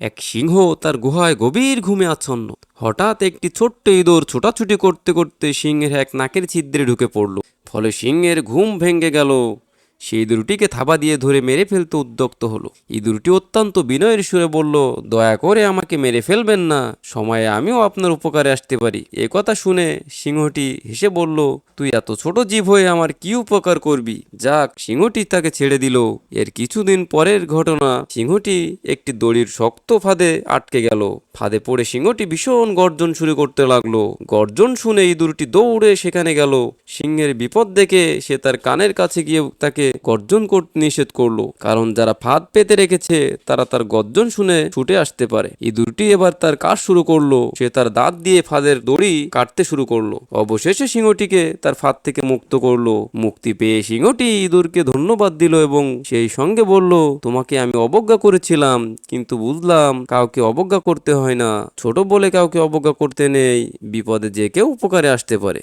এক সিংহ তার গুহায় গভীর ঘুমে আচ্ছন্ন। হঠাৎ একটি ছোট্ট ইঁদুর ছোটাছুটি করতে করতে সিংহের এক নাকের ছিদ্রে ঢুকে পড়ল। ফলে সিংহের ঘুম ভেঙে গেল। সেই ইঁদুরটিকে থাবা দিয়ে ধরে মেরে ফেলতে উদ্যক্ত হলো। ইঁদুরটি অত্যন্ত বিনয়ের সুরে বলল, দয়া করে আমাকে মেরে ফেলবেন না, সময়ে আমিও আপনার উপকারে আসতে পারি। এ কথা শুনে সিংহটি হেসে বলল, তুই এত ছোট জীব হয়ে আমার কি উপকার করবি। যাক, সিংহটি তাকে ছেড়ে দিল। এর কিছুদিন পরের ঘটনা, সিংহটি একটি দড়ির শক্ত ফাঁদে আটকে গেল। ফাঁদে পড়ে সিংহটি ভীষণ গর্জন শুরু করতে লাগলো। গর্জন শুনে ইঁদুরটি দৌড়ে সেখানে গেল। সিংহের বিপদ দেখে সে তার কানের কাছে গিয়ে তাকে গর্জন করতে নিষেধ করলো, কারণ যারা ফাঁদ পেতে রেখেছে তারা তার গর্জন শুনে ছুটে আসতে পারে। ইঁদুরটি এবার তার কাজ শুরু করলো। সে তার দাঁত দিয়ে ফাঁদের দড়ি কাটতে শুরু করলো। অবশেষে সিংহটিকে তার ফাঁদ থেকে মুক্ত করলো। মুক্তি পেয়ে সিংহটি ইঁদুরকে ধন্যবাদ দিল এবং সেই সঙ্গে বলল, তোমাকে আমি অবজ্ঞা করেছিলাম, কিন্তু বুঝলাম কাউকে অবজ্ঞা করতে হয় না। ছোট বলে কাউকে অবজ্ঞা করতে নেই, বিপদে যে কেউ উপকারে আসতে পারে।